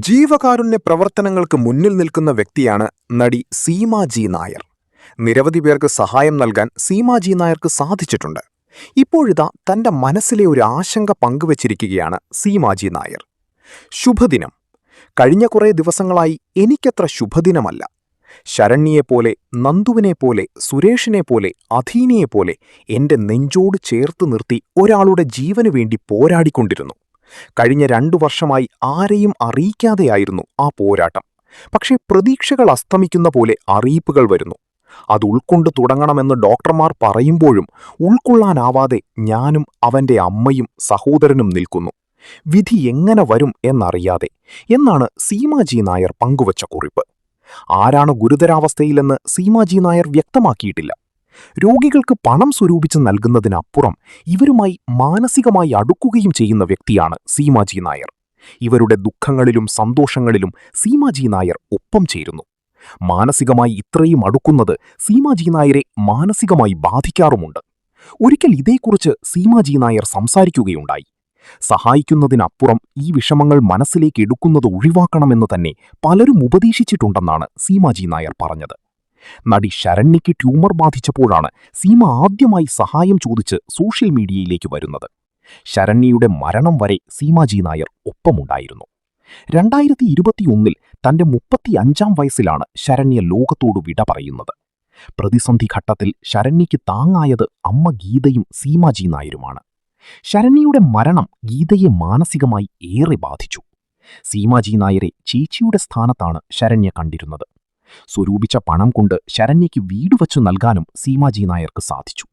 ജീവകാരുണ്യ പ്രവർത്തനങ്ങൾക്ക് മുന്നിൽ നിൽക്കുന്ന വ്യക്തിയാണ് നടി സീമ ജി നായർ. നിരവധി പേർക്ക് സഹായം നൽകാൻ സീമ ജി നായർക്ക് സാധിച്ചിട്ടുണ്ട്. ഇപ്പോഴിതാ തന്റെ മനസ്സിലെ ഒരു ആശങ്ക പങ്കുവച്ചിരിക്കുകയാണ് സീമ ജി നായർ. ശുഭദിനം. കഴിഞ്ഞ കുറേ ദിവസങ്ങളായി എനിക്കത്ര ശുഭദിനമല്ല. ശരണ്യയെപ്പോലെ, നന്ദുവിനെപ്പോലെ, സുരേഷിനെപ്പോലെ, അധീനയെപ്പോലെ എന്റെ നെഞ്ചോട് ചേർത്ത് നിർത്തി ഒരാളുടെ ജീവനു വേണ്ടി പോരാടിക്കൊണ്ടിരുന്നു. കഴിഞ്ഞ 2 വർഷമായി ആരെയും അറിയിക്കാതെയായിരുന്നു ആ പോരാട്ടം. പക്ഷേ പ്രതീക്ഷകൾ അസ്തമിക്കുന്ന പോലെ അറിയിപ്പുകൾ വരുന്നു. അത് ഉൾക്കൊണ്ടു തുടങ്ങണമെന്ന് ഡോക്ടർമാർ പറയുമ്പോഴും ഉൾക്കൊള്ളാനാവാതെ ഞാനും അവന്റെ അമ്മയും സഹോദരനും നിൽക്കുന്നു. വിധി എങ്ങനെ വരും എന്നറിയാതെ എന്നാണ് സീമ ജി നായർ പങ്കുവച്ച കുറിപ്പ്. ആരാണ് ഗുരുതരാവസ്ഥയിലെന്ന് സീമ ജി നായർ വ്യക്തമാക്കിയിട്ടില്ല. രോഗികൾക്ക് പണം സ്വരൂപിച്ച് നൽകുന്നതിനപ്പുറം ഇവരുമായി മാനസികമായി അടുക്കുകയും ചെയ്യുന്ന വ്യക്തിയാണ് സീമ ജി നായർ. ഇവരുടെ ദുഃഖങ്ങളിലും സന്തോഷങ്ങളിലും സീമ ജി നായർ ഒപ്പം ചേരുന്നു. മാനസികമായി ഇത്രയും അടുക്കുന്നത് സീമ ജി നായരെ മാനസികമായി ബാധിക്കാറുമുണ്ട്. ഒരിക്കൽ ഇതേക്കുറിച്ച് സീമ ജി നായർ സംസാരിക്കുകയുണ്ടായി. സഹായിക്കുന്നതിനപ്പുറം ഈ വിഷമങ്ങൾ മനസ്സിലേക്ക് എടുക്കുന്നത് ഒഴിവാക്കണമെന്ന് തന്നെ പലരും ഉപദേശിച്ചിട്ടുണ്ടെന്നാണ് സീമ ജി നായർ പറഞ്ഞത്. നടി ശരണ്യയ്ക്ക് ട്യൂമർ ബാധിച്ചപ്പോഴാണ് സീമ ആദ്യമായി സഹായം ചോദിച്ച് സോഷ്യൽ മീഡിയയിലേക്ക് വരുന്നത്. ശരണ്യയുടെ മരണം വരെ സീമ ജി നായർ ഒപ്പമുണ്ടായിരുന്നു. 2021 തന്റെ 35-ാം വയസ്സിലാണ് ശരണ്യ ലോകത്തോട് വിട പറയുന്നത്. പ്രതിസന്ധി ഘട്ടത്തിൽ ശരണ്യയ്ക്ക് താങ്ങായത് അമ്മ ഗീതയും സീമ ജി നായരുമാണ്. ശരണ്യയുടെ മരണം ഗീതയെ മാനസികമായി ഏറെ ബാധിച്ചു. സീമ ജി നായരെ ചേച്ചിയുടെ സ്ഥാനത്താണ് ശരണ്യ കണ്ടിരുന്നത്. സ്വരൂപിച്ച പണം കൊണ്ട് ശരണ്യയ്ക്ക് വീട് വച്ചു നൽകാനും സീമ ജി നായർക്ക് സാധിച്ചു.